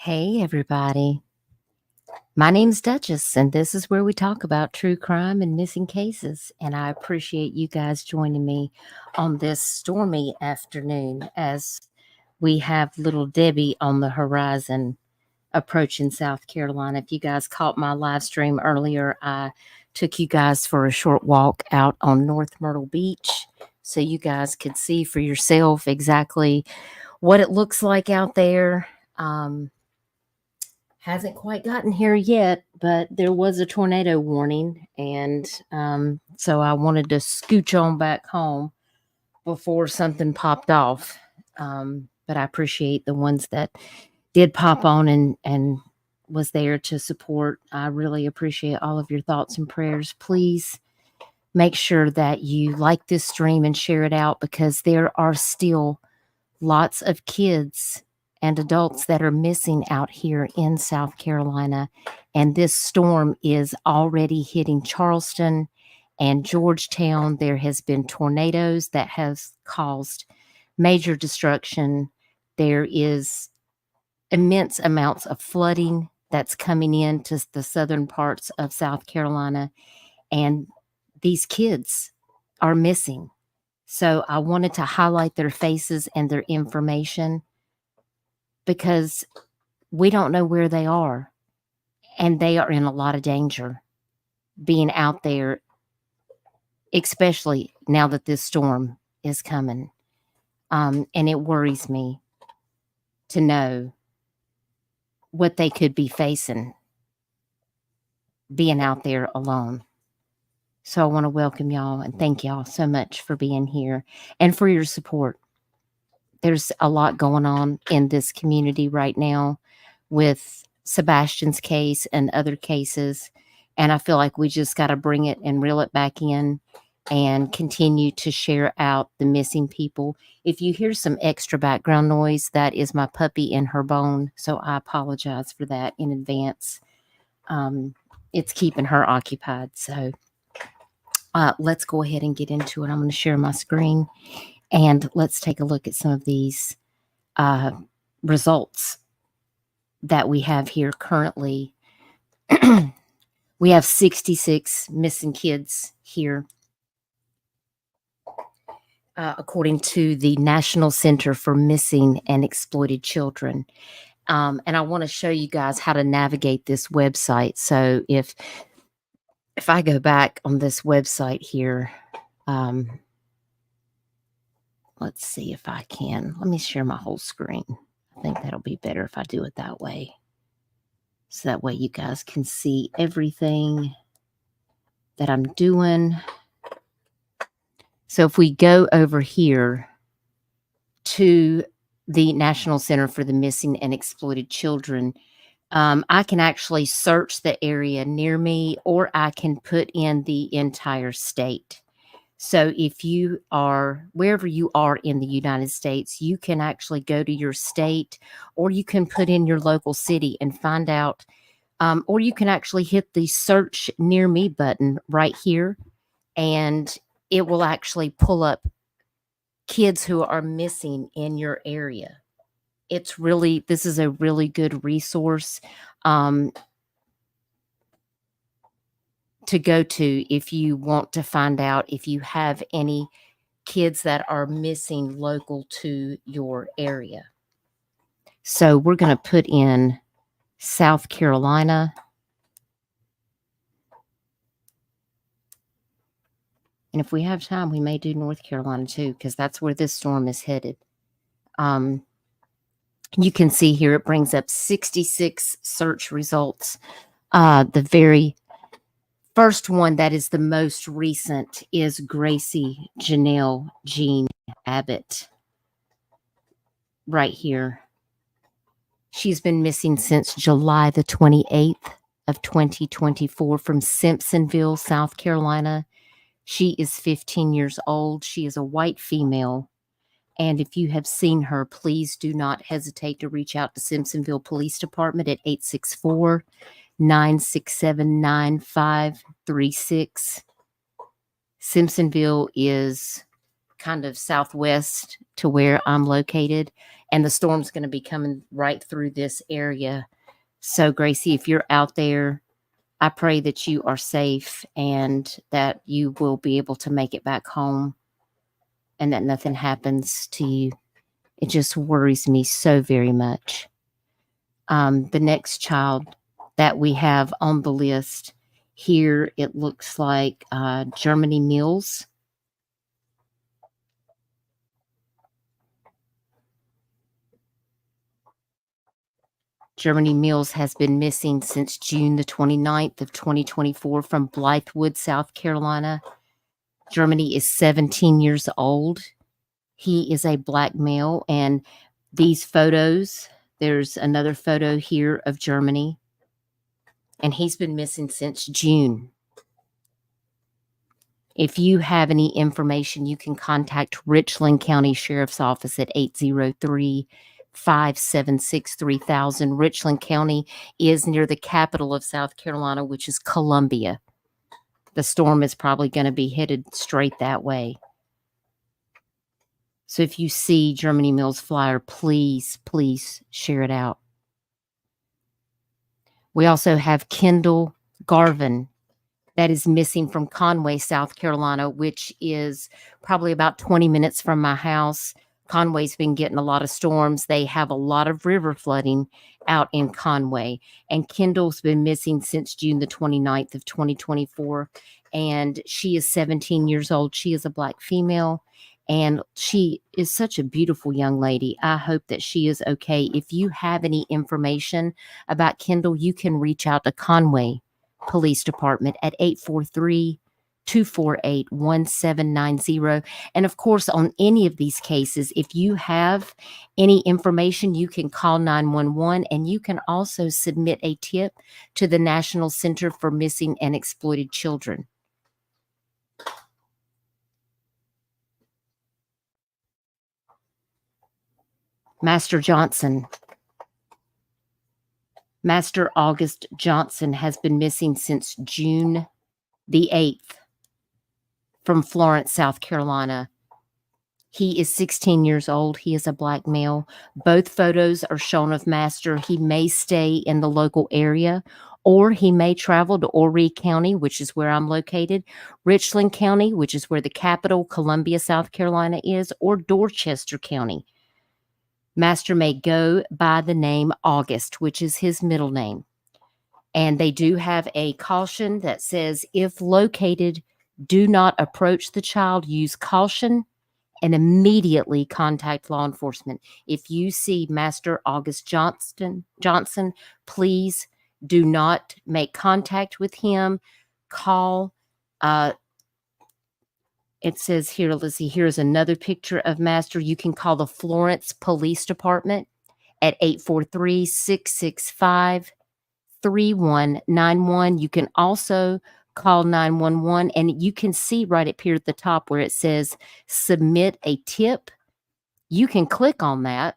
Hey, everybody. My name's Duchess, and this is where we talk about true crime and missing cases. And I appreciate you guys joining me on this stormy afternoon as we have little Debbie on the horizon approaching South Carolina. If you guys caught my live stream earlier, I took you guys for a short walk out on North Myrtle Beach so you guys could see for yourself exactly what it looks like out there. Hasn't quite gotten here yet, but there was a tornado warning, and so I wanted to scooch on back home before something popped off. But I appreciate the ones that did pop on and was there to support. I really appreciate all of your thoughts and prayers. Please make sure that you like this stream and share it out, because there are still lots of kids and adults that are missing out here in South Carolina. And this storm is already hitting Charleston and Georgetown. There has been tornadoes that have caused major destruction. There is immense amounts of flooding that's coming into the southern parts of South Carolina. And these kids are missing. So I wanted to highlight their faces and their information, because we don't know where they are, and they are in a lot of danger being out there, especially now that this storm is coming. And it worries me to know what they could be facing being out there alone. So I want to welcome y'all and thank y'all so much for being here and for your support. There's a lot going on in this community right now with Sebastian's case and other cases. And I feel like we just got to bring it and reel it back in and continue to share out the missing people. If you hear some extra background noise, that is my puppy in her bone. So I apologize for that in advance. It's keeping her occupied. So let's go ahead and get into it. I'm going to share my screen. And let's take a look at some of these results that we have here currently. We have 66 missing kids here, according to the National Center for Missing and Exploited Children. And I want to show you guys how to navigate this website. So if I go back on this website here, let's see if I can. Let me share my whole screen. I think that'll be better if I do it that way. So that way you guys can see everything that I'm doing. So if we go over here to the National Center for the Missing and Exploited Children, I can actually search the area near me, or I can put in the entire state. So if you are, wherever you are in the United States, you can actually go to your state, or you can put in your local city and find out, or you can actually hit the search near me button right here, and it will actually pull up kids who are missing in your area. This is a really good resource to go to if you want to find out if you have any kids that are missing local to your area. So we're going to put in South Carolina. And if we have time, we may do North Carolina too, because that's where this storm is headed. You can see here it brings up 66 search results. The very first one that is the most recent is Gracie Janelle Jean Abbott. Right here. She's been missing since July the 28th of 2024 from Simpsonville, South Carolina. She is 15 years old. She is a white female. And if you have seen her, please do not hesitate to reach out to Simpsonville Police Department at 864-967-9536. Simpsonville is kind of southwest to where I'm located, and the storm's going to be coming right through this area. So, Gracie, if you're out there, I pray that you are safe and that you will be able to make it back home and that nothing happens to you. It just worries me so very much. The next child that we have on the list here, it looks like Germany Mills. Germany Mills has been missing since June the 29th of 2024 from Blythewood, South Carolina. Germany is 17 years old. He is a black male, and these photos, there's another photo here of Germany, and he's been missing since June. If you have any information, you can contact Richland County Sheriff's Office at 803-576-3000. Richland County is near the capital of South Carolina, which is Columbia. The storm is probably going to be headed straight that way. So if you see Germany Mills flyer, please, please share it out. We also have Kendall Garvin that is missing from Conway, South Carolina, which is probably about 20 minutes from my house. Conway's been getting a lot of storms. They have a lot of river flooding out in Conway. And Kendall's been missing since June the 29th of 2024. And she is 17 years old. She is a black female. And she is such a beautiful young lady. I hope that she is okay. If you have any information about Kendall, you can reach out to Conway Police Department at 843-248-1790. And of course, on any of these cases, if you have any information, you can call 911, and you can also submit a tip to the National Center for Missing and Exploited Children. Master August Johnson has been missing since June the 8th from Florence, South Carolina. He is 16 years old. He is a black male. Both photos are shown of Master. He may stay in the local area, or he may travel to Horry County, which is where I'm located, Richland County, which is where the capital, Columbia, South Carolina is, or Dorchester County. Master may go by the name August, which is his middle name. And they do have a caution that says, if located, do not approach the child, use caution, and immediately contact law enforcement. If you see Master August Johnson, please do not make contact with him. Call. It says here, let's see, here's another picture of Master. You can call the Florence Police Department at 843-665-3191. You can also call 911, and you can see right up here at the top where it says submit a tip. You can click on that.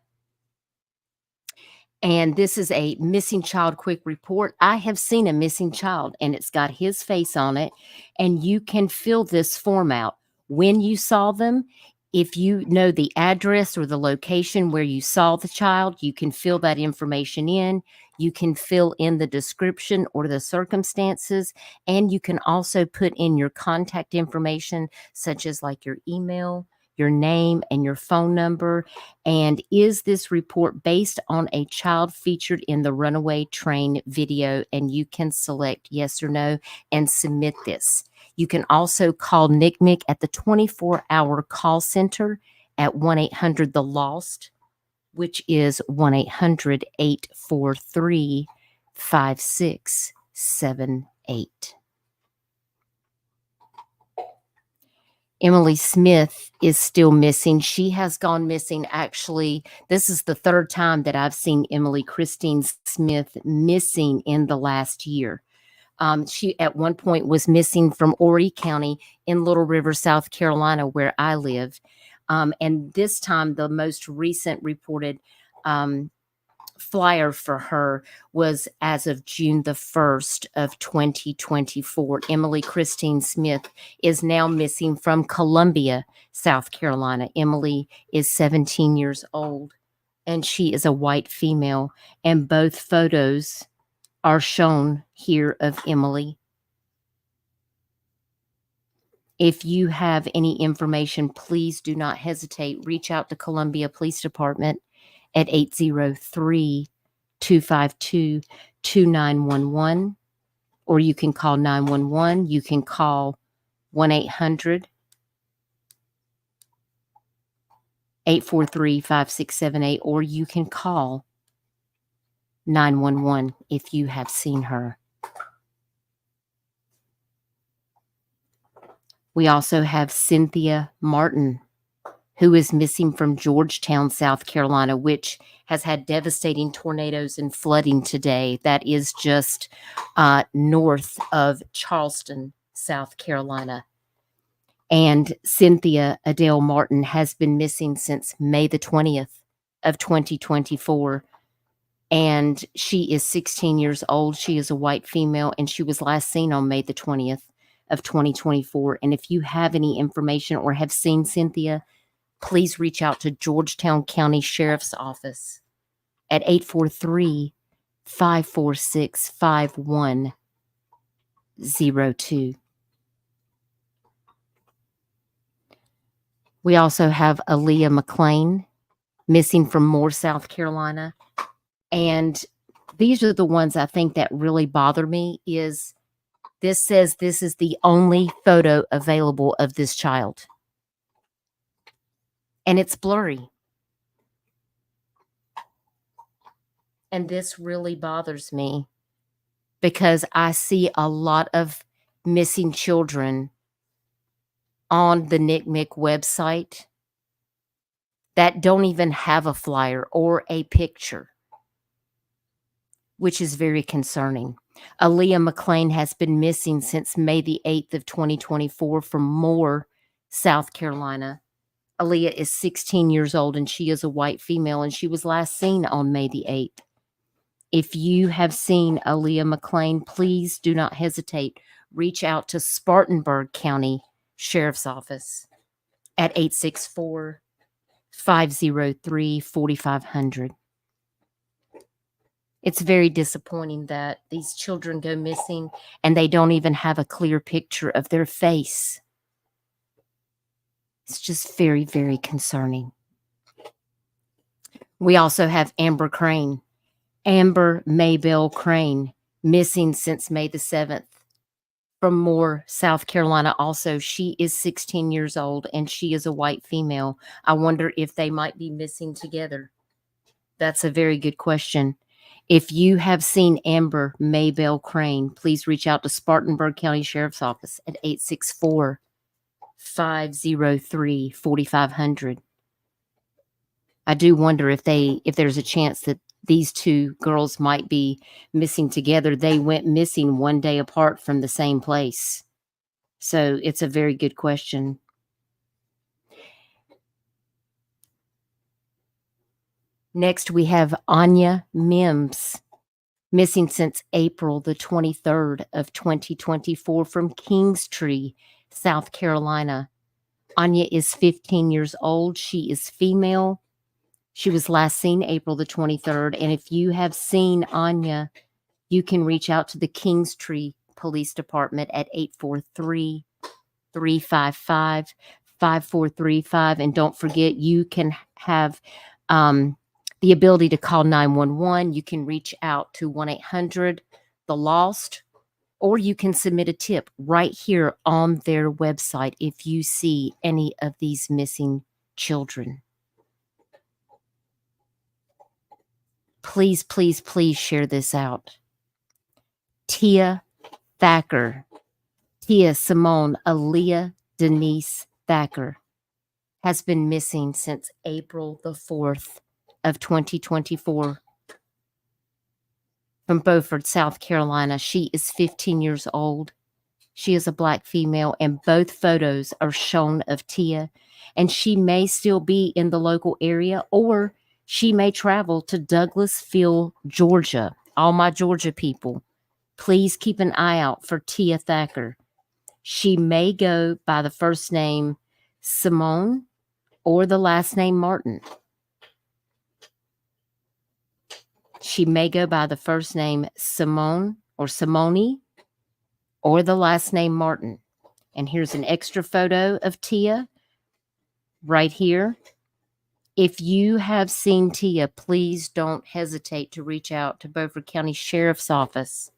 And this is a missing child quick report. I have seen a missing child, and it's got his face on it, and you can fill this form out. When you saw them, if you know the address or the location where you saw the child, you can fill that information in. You can fill in the description or the circumstances, and you can also put in your contact information, such as like your email, your name, and your phone number. And is this report based on a child featured in the runaway train video? And you can select yes or no and submit this. You can also call NCMEC at the 24-hour call center at 1-800-THE-LOST, which is 1-800-843-5678. Emily Smith is still missing. She has gone missing. Actually, this is the third time that I've seen Emily Christine Smith missing in the last year. She at one point was missing from Horry County in Little River, South Carolina, where I live. And this time, the most recent reported flyer for her was as of June the 1st of 2024. Emily Christine Smith is now missing from Columbia, South Carolina. Emily is 17 years old. and she is a white female. And both photos are shown here of Emily. If you have any information, please do not hesitate. Reach out to Columbia Police Department at 803-252-2911, or you can call 911. You can call 1-800-843-5678, or you can call 911 if you have seen her. We also have Cynthia Martin, who is missing from Georgetown, South Carolina, which has had devastating tornadoes and flooding today. That is just north of Charleston, South Carolina. And Cynthia Adele Martin has been missing since May the 20th of 2024. And she is 16 years old. She is a white female, and she was last seen on May the 20th of 2024. And if you have any information or have seen Cynthia, please reach out to Georgetown County Sheriff's Office at 843-546-5102. We also have Aaliyah McLean, missing from Moore, South Carolina. And these are the ones I think that really bother me. Is this says this is the only photo available of this child. And it's blurry. And this really bothers me because I see a lot of missing children on the NCMEC website that don't even have a flyer or a picture, which is very concerning. Aaliyah McLean has been missing since May the 8th of 2024 from Moore, South Carolina. Aaliyah is 16 years old, and she is a white female, and she was last seen on May the 8th. If you have seen Aaliyah McLean, please do not hesitate. Reach out to Spartanburg County Sheriff's Office at 864-503-4500. It's very disappointing that these children go missing and they don't even have a clear picture of their face. It's just very, very concerning. We also have Amber Crane. Amber Maybelle Crane, missing since May the 7th from Moore, South Carolina. Also, she is 16 years old and she is a white female. I wonder if they might be missing together. That's a very good question. If you have seen Amber Maybelle Crane, please reach out to Spartanburg County Sheriff's Office at 864-503-4500. I do wonder if there's a chance that these two girls might be missing together. They went missing one day apart from the same place. So it's a very good question. Next, we have Anya Mims, missing since April the 23rd of 2024 from Kingstree, South Carolina. Anya is 15 years old. She is female. She was last seen April the 23rd. And if you have seen Anya, you can reach out to the Kingstree Police Department at 843-355-5435. And don't forget, you can have the ability to call 911. You can reach out to 1-800-THE-LOST, or you can submit a tip right here on their website if you see any of these missing children. Please, please, please share this out. Tia Thacker, Tia Simone Aaliyah Denise Thacker has been missing since April the 4th of 2024 from Beaufort, South Carolina. She is 15 years old. She is a black female, and both photos are shown of Tia, and she may still be in the local area, or she may travel to Douglasville, Georgia. All my Georgia people, please keep an eye out for Tia Thacker. She may go by the first name Simone or the last name Martin. She may go by the first name Simone or Simone or the last name Martin. And here's an extra photo of Tia right here. If you have seen Tia, please don't hesitate to reach out to Beaufort County Sheriff's Office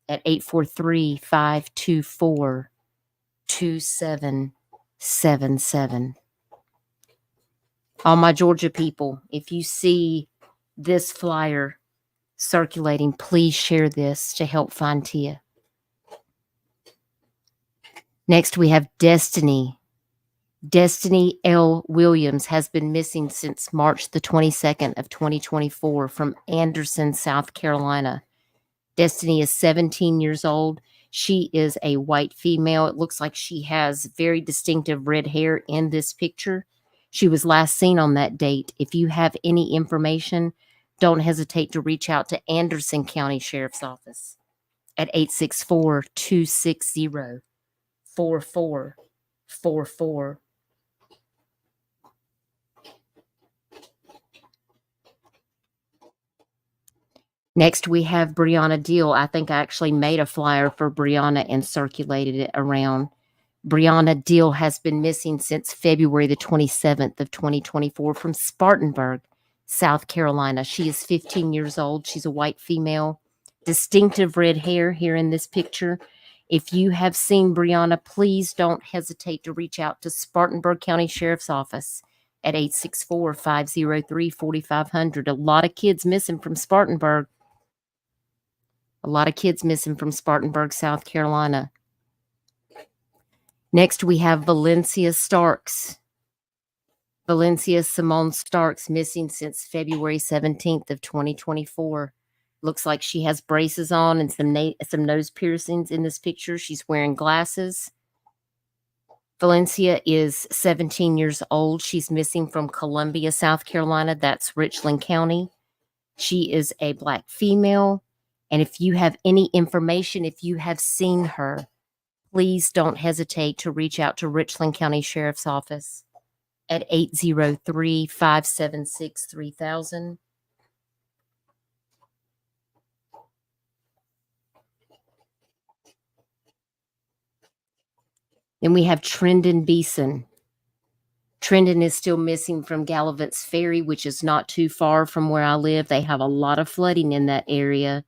at 843-524-2777. All my Georgia people, if you see this flyer circulating, please share this to help find Tia. Next, we have Destiny. Destiny L. Williams has been missing since March the 22nd of 2024 from Anderson, South Carolina. Destiny is 17 years old. She is a white female. It looks like she has very distinctive red hair in this picture. She was last seen on that date. If you have any information, don't hesitate to reach out to Anderson County Sheriff's Office at 864-260-4444. Next, we have Brianna Deal. I think I actually made a flyer for Brianna and circulated it around. Brianna Deal has been missing since February the 27th of 2024 from Spartanburg, South Carolina. She is 15 years old. She's a white female, distinctive red hair here in this picture. If you have seen Brianna, please don't hesitate to reach out to Spartanburg County Sheriff's Office at 864-503-4500. A lot of kids missing from Spartanburg. A lot of kids missing from Spartanburg, South Carolina. Next, we have Valencia Starks. Valencia Simone Starks missing since February 17th of 2024. Looks like she has braces on and some nose piercings in this picture. She's wearing glasses. Valencia is 17 years old. She's missing from Columbia, South Carolina. That's Richland County. She is a Black female. And if you have any information, if you have seen her, please don't hesitate to reach out to Richland County Sheriff's Office at 803-576-3000. Then we have Trendon Beeson. Trendon is still missing from Gallivant's Ferry, which is not too far from where I live. They have a lot of flooding in that area.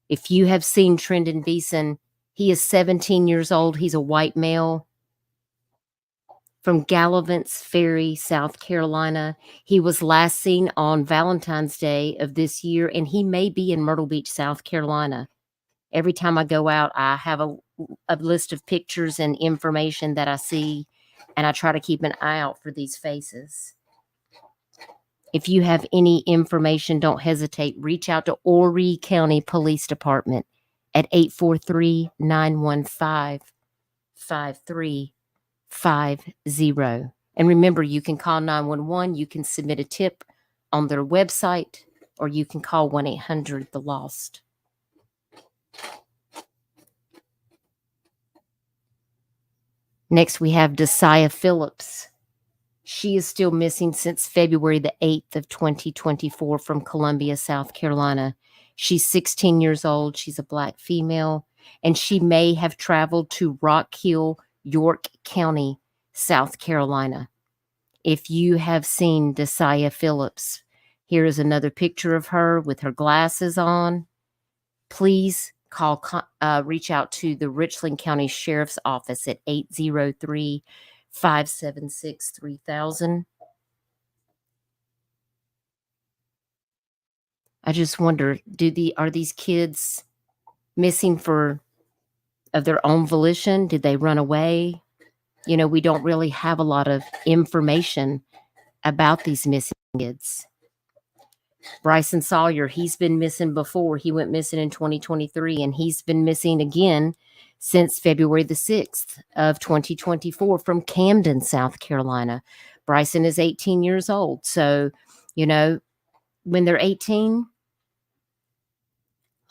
If you have seen Trendon Beeson, he is 17 years old. He's a white male from Gallivant's Ferry, South Carolina. He was last seen on Valentine's Day of this year, and he may be in Myrtle Beach, South Carolina. Every time I go out, I have a list of pictures and information that I see, and I try to keep an eye out for these faces. If you have any information, don't hesitate. Reach out to Horry County Police Department at 843-915-5350. And remember, you can call 911. You can submit a tip on their website, or you can call 1-800-THE-LOST. Next, we have Desaya Phillips. She is still missing since February the 8th of 2024 from Columbia, South Carolina. She's 16 years old. She's a Black female, and she may have traveled to Rock Hill, York County, South Carolina. If you have seen Desaya Phillips, here is another picture of her with her glasses on. Please reach out to the Richland County Sheriff's Office at 803-576-3000. I just wonder, are these kids missing of their own volition? Did they run away? You know, we don't really have a lot of information about these missing kids. Bryson Sawyer, he's been missing before. He went missing in 2023, and he's been missing again since February the 6th of 2024 from Camden, South Carolina. Bryson is 18 years old. So, you know, when they're 18,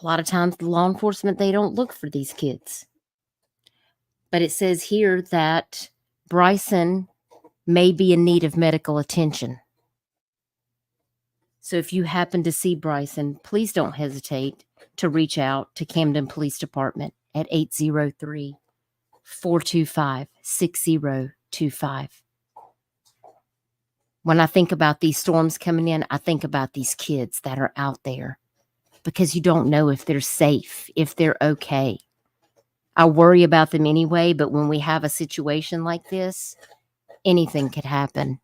a lot of times the law enforcement, they don't look for these kids. But it says here that Bryson may be in need of medical attention. So if you happen to see Bryson, please don't hesitate to reach out to Camden Police Department at 803-425-6025. When I think about these storms coming in, I think about these kids that are out there because you don't know if they're safe, if they're okay. I worry about them anyway, but when we have a situation like this, anything could happen.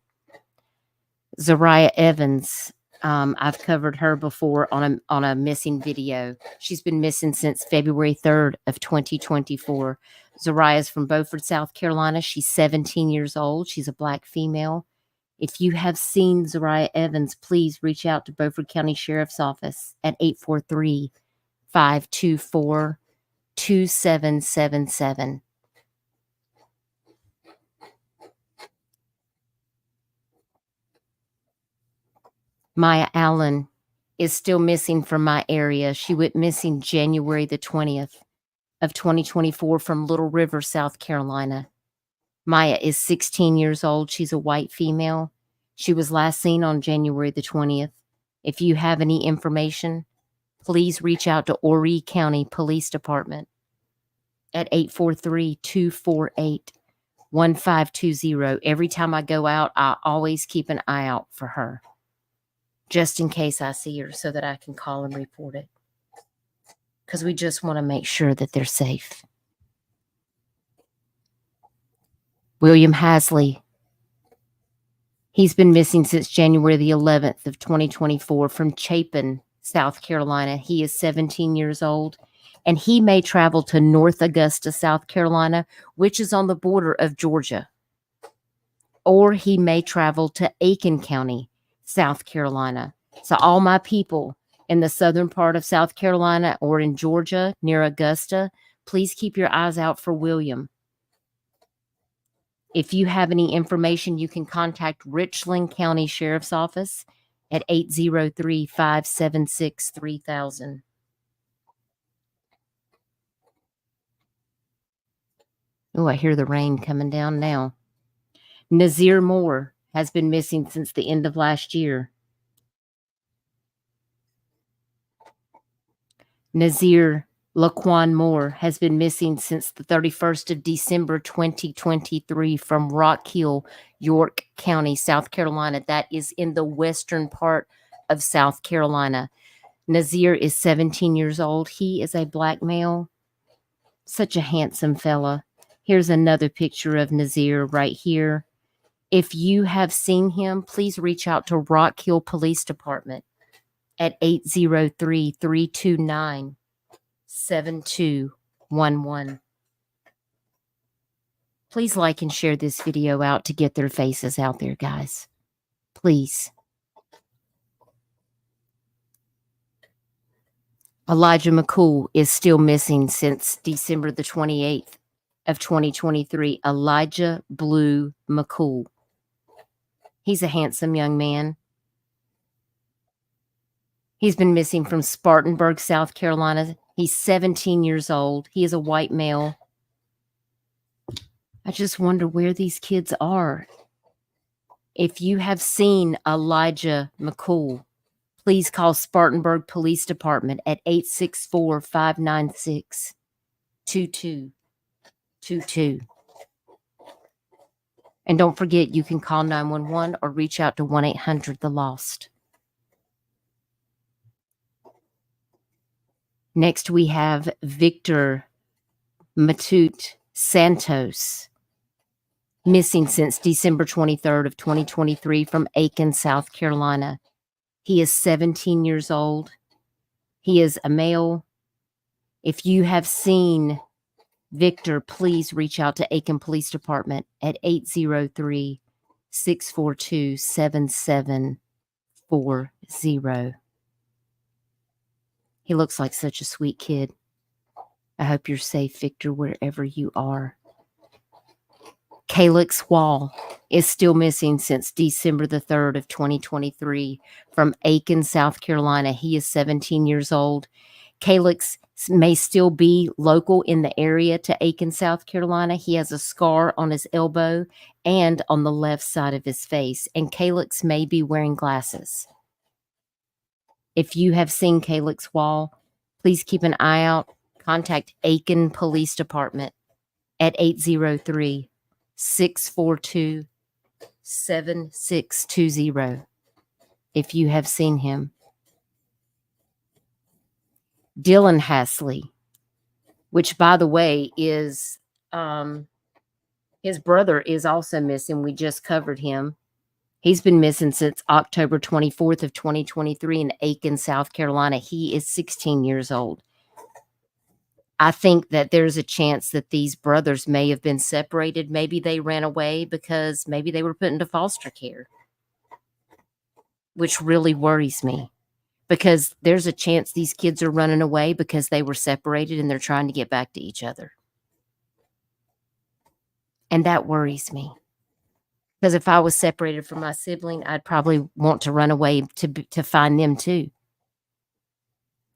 Zariah Evans, I've covered her before on a missing video. She's been missing since February 3rd of 2024. Zariah's from Beaufort, South Carolina. She's 17 years old. She's a Black female. If you have seen Zariah Evans, please reach out to Beaufort County Sheriff's Office at 843-524-2777. Maya Allen is still missing from my area. She went missing January the 20th of 2024 from Little River, South Carolina. Maya is 16 years old. She's a white female. She was last seen on January the 20th. If you have any information, please reach out to Horry County Police Department at 843-248-1520. Every time I go out, I always keep an eye out for her, just in case I see her, so that I can call and report it. Because we just want to make sure that they're safe. William Hasley. He's been missing since January the 11th of 2024 from Chapin, South Carolina. He is 17 years old, and he may travel to North Augusta, South Carolina, which is on the border of Georgia. Or he may travel to Aiken County, South Carolina. So all my people in the southern part of South Carolina or in Georgia near Augusta, please keep your eyes out for William. If you have any information, you can contact Richland County Sheriff's Office at 803-576-3000. Oh, I hear the rain coming down now. Nazir Moore has been missing since the end of last year. Nazir Laquan Moore has been missing since the 31st of December 2023 from Rock Hill, York County, South Carolina. That is in the western part of South Carolina. Nazir is 17 years old. He is a Black male. Such a handsome fella. Here's another picture of Nazir right here. If you have seen him, please reach out to Rock Hill Police Department at 803-329-7211. Please like and share this video out to get their faces out there, guys. Please. Elijah McCool is still missing since December the 28th of 2023. Elijah Blue McCool. He's a handsome young man. He's been missing from Spartanburg, South Carolina. He's 17 years old. He is a white male. I just wonder where these kids are. If you have seen Elijah McCool, please call Spartanburg Police Department at 864-596-2222. And don't forget, you can call 911 or reach out to 1-800-THE-LOST. Next, we have Victor Matute Santos, missing since December 23rd of 2023 from Aiken, South Carolina. He is 17 years old. He is a male. If you have seen Victor, please reach out to Aiken Police Department at 803-642-7740. He looks like such a sweet kid. I hope you're safe, Victor, wherever you are. Calix Wall is still missing since December the 3rd of 2023 from Aiken, South Carolina. He is 17 years old. Calix may still be local in the area to Aiken, South Carolina. He has a scar on his elbow and on the left side of his face, and Calix may be wearing glasses. If you have seen Calyx Wall, please keep an eye out. Contact Aiken Police Department at 803-642-7620 if you have seen him. Dylan Hasley, which, by the way, is his brother is also missing. We just covered him. He's been missing since October 24th of 2023 in Aiken, South Carolina. He is 16 years old. I think that there's a chance that these brothers may have been separated. Maybe they ran away because maybe they were put into foster care, which really worries me, because there's a chance these kids are running away because they were separated and they're trying to get back to each other. And that worries me, because if I was separated from my sibling, I'd probably want to run away to find them too.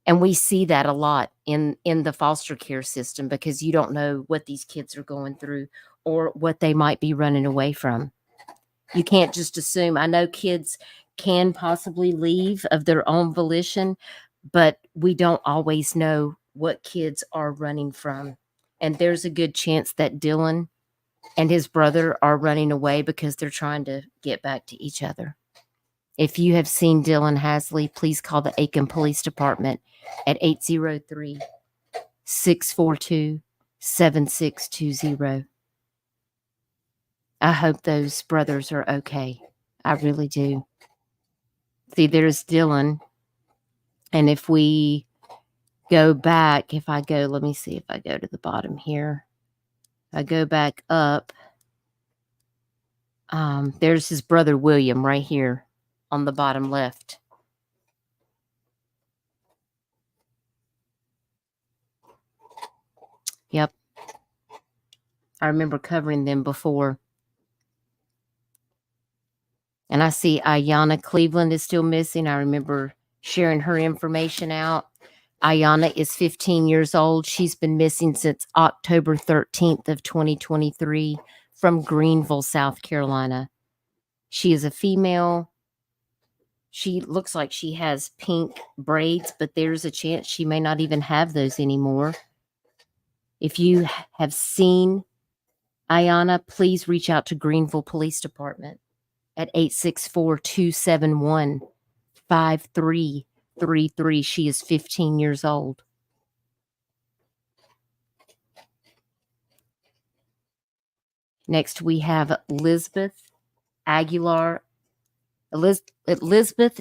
And we see that a lot in the foster care system, because you don't know what these kids are going through or what they might be running away from. You can't just assume. I know kids can possibly leave of their own volition, but we don't always know what kids are running from. And there's a good chance that Dylan and his brother are running away because they're trying to get back to each other. If you have seen Dylan Hasley, please call the Aiken Police Department at 803-642-7620. I hope those brothers are okay. I really do. See, there's Dylan. And if we go back, let me see if I go to the bottom here. I go back up. There's his brother, William, right here on the bottom left. Yep. I remember covering them before. And I see Ayanna Cleveland is still missing. I remember sharing her information out. Ayanna is 15 years old. She's been missing since October 13th of 2023 from Greenville, South Carolina. She is a female. She looks like she has pink braids, but there's a chance she may not even have those anymore. If you have seen Ayanna, please reach out to Greenville Police Department at 864-271-5333. She is 15 years old. Next, we have Elizabeth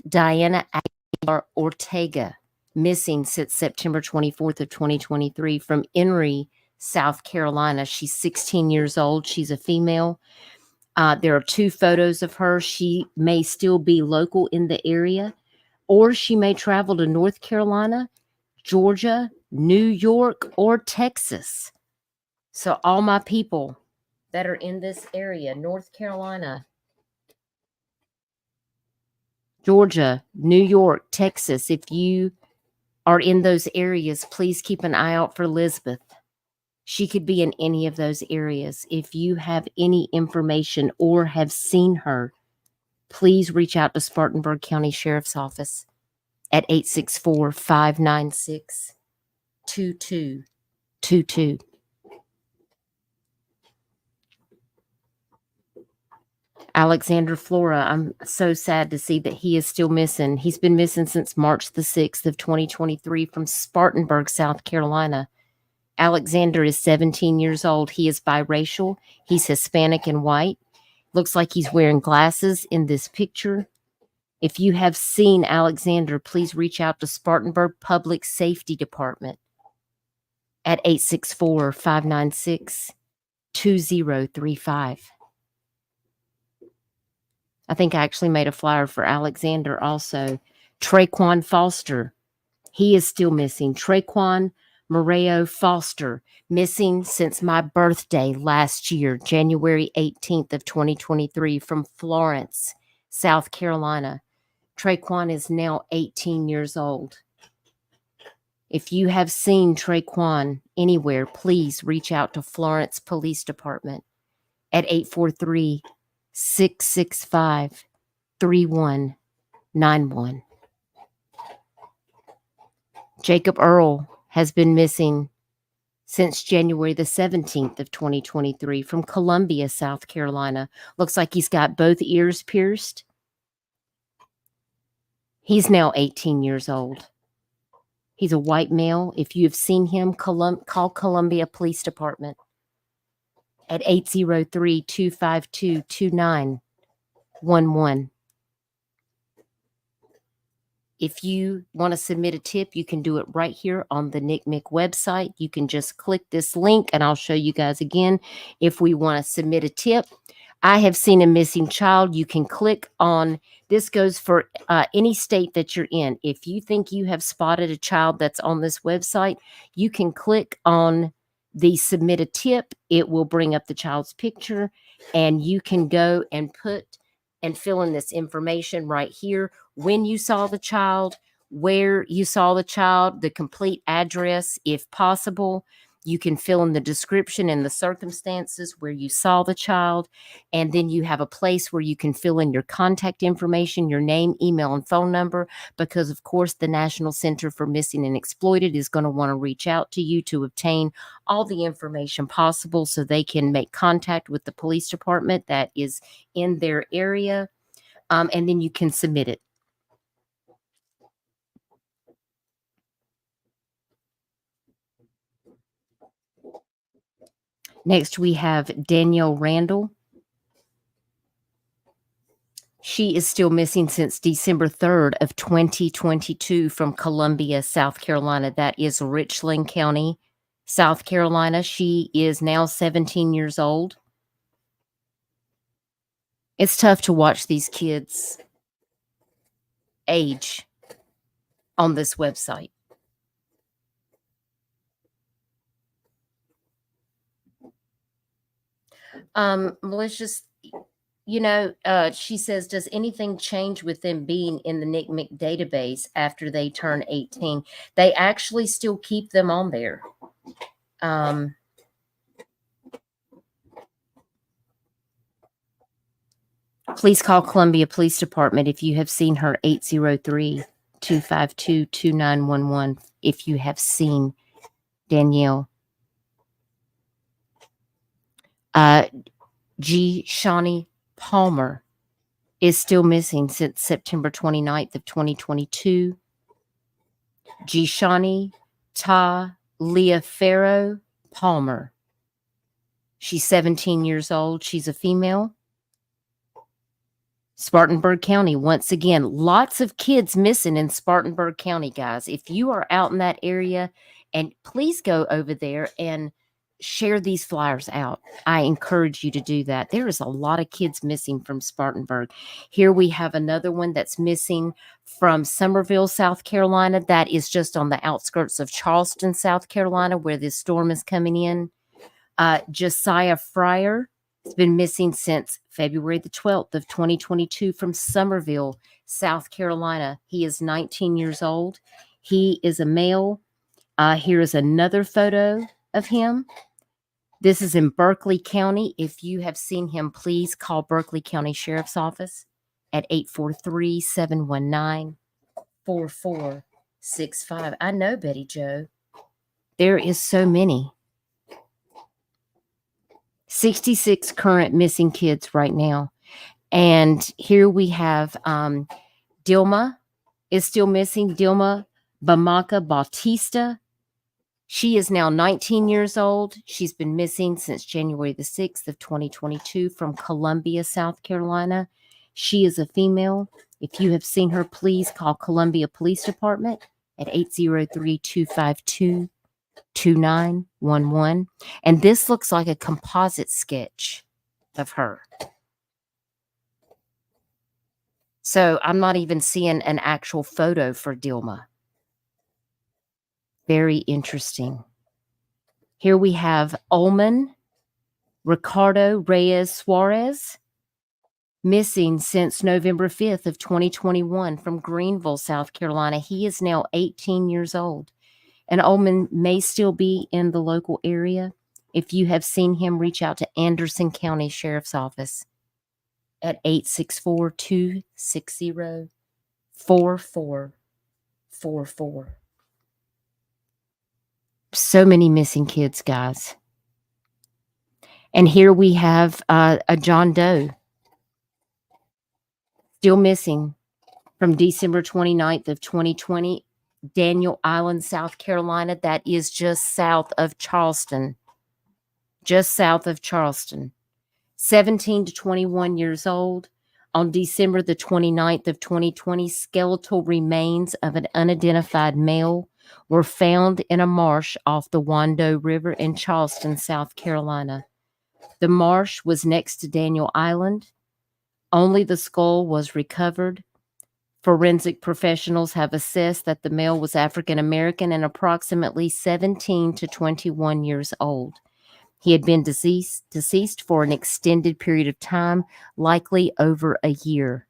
Diana Aguilar Ortega, missing since September 24th of 2023 from Emory, South Carolina. She's 16 years old. She's a female. There are 2 photos of her. She may still be local in the area, or she may travel to North Carolina, Georgia, New York, or Texas. So all my people that are in this area, North Carolina, Georgia, New York, Texas, if you are in those areas, please keep an eye out for Elizabeth. She could be in any of those areas. If you have any information or have seen her, please reach out to Spartanburg County Sheriff's Office at 864-596-2222. Alexander Flora, I'm so sad to see that he is still missing. He's been missing since March the 6th of 2023 from Spartanburg, South Carolina. Alexander is 17 years old. He is biracial. He's Hispanic and white. Looks like he's wearing glasses in this picture. If you have seen Alexander, please reach out to Spartanburg Public Safety Department at 864-596-2035. I think I actually made a flyer for Alexander also. Traquan Foster, he is still missing. Traquan Moreo Foster, missing since my birthday last year, January 18th of 2023 from Florence, South Carolina. Traquan is now 18 years old. If you have seen Traquan anywhere, please reach out to Florence Police Department at 843-665-3191. Jacob Earl has been missing since January the 17th of 2023 from Columbia, South Carolina. Looks like he's got both ears pierced. He's now 18 years old. He's a white male. If you have seen him, call Columbia Police Department at 803-252-2911. If you want to submit a tip, you can do it right here on the NCMEC website. You can just click this link, and I'll show you guys again if we want to submit a tip. I have seen a missing child. You can click on, this goes for any state that you're in. If you think you have spotted a child that's on this website, you can click on the submit a tip. It will bring up the child's picture, and you can go and fill in this information right here. When you saw the child, where you saw the child, the complete address, if possible. You can fill in the description and the circumstances where you saw the child. And then you have a place where you can fill in your contact information, your name, email, and phone number, because of course the National Center for Missing and Exploited is going to want to reach out to you to obtain all the information possible so they can make contact with the police department that is in their area. And then you can submit it. Next, we have Danielle Randall. She is still missing since December 3rd of 2022 from Columbia, South Carolina. That is Richland County, South Carolina. She is now 17 years old. It's tough to watch these kids age on this website. Malicious, she says, does anything change with them being in the NCMEC database after they turn 18? They actually still keep them on there. Please call Columbia Police Department if you have seen her, 803-252-2911, if you have seen Danielle. G. Shawnee Palmer is still missing since September 29th of 2022. G. Shawnee Taliaferro Palmer. She's 17 years old. She's a female. Spartanburg County, once again, lots of kids missing in Spartanburg County, guys. If you are out in that area, and please go over there and share these flyers out. I encourage you to do that. There is a lot of kids missing from Spartanburg. Here we have another one that's missing from Summerville, South Carolina. That is just on the outskirts of Charleston, South Carolina, where this storm is coming in. Josiah Fryer has been missing since February the 12th of 2022 from Summerville, South Carolina. He is 19 years old. He is a male. Here is another photo of him. This is in Berkeley County. If you have seen him, please call Berkeley County Sheriff's Office at 843-719-4465. I know, Betty Jo. There is so many. 66 current missing kids right now. And here we have Dilma is still missing. Dilma Bamaka Bautista. She is now 19 years old. She's been missing since January the 6th of 2022 from Columbia, South Carolina. She is a female. If you have seen her, please call Columbia Police Department at 803-252-2911. And this looks like a composite sketch of her. So I'm not even seeing an actual photo for Dilma. Very interesting. Here we have Ullman Ricardo Reyes Suarez, missing since November 5th of 2021 from Greenville, South Carolina. He is now 18 years old. And Ullman may still be in the local area. If you have seen him, reach out to Anderson County Sheriff's Office at 864-260-4444. So many missing kids, guys. And here we have a John Doe still missing from December 29th of 2020, Daniel Island, South Carolina. That is just south of Charleston. Just south of Charleston. 17 to 21 years old. On December the 29th of 2020, skeletal remains of an unidentified male were found in a marsh off the Wando River in Charleston, South Carolina. The marsh was next to Daniel Island. Only the skull was recovered. Forensic professionals have assessed that the male was African American and approximately 17 to 21 years old. He had been deceased for an extended period of time, likely over a year.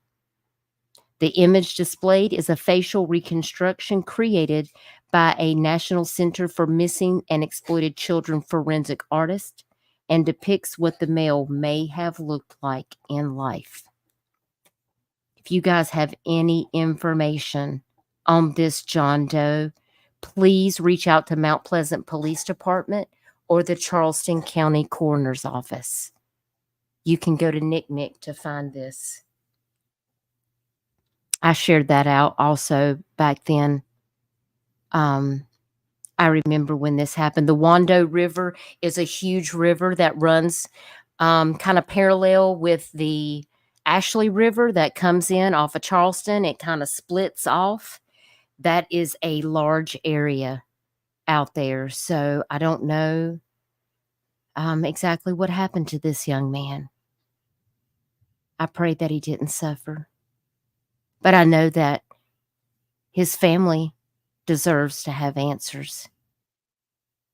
The image displayed is a facial reconstruction created by a National Center for Missing and Exploited Children forensic artist and depicts what the male may have looked like in life. If you guys have any information on this John Doe, please reach out to Mount Pleasant Police Department or the Charleston County Coroner's Office. You can go to NCMEC to find this. I shared that out also back then. I remember when this happened. The Wando River is a huge river that runs kind of parallel with the Ashley River that comes in off of Charleston. It kind of splits off. That is a large area out there. So I don't know exactly what happened to this young man. I pray that he didn't suffer. But I know that his family deserves to have answers.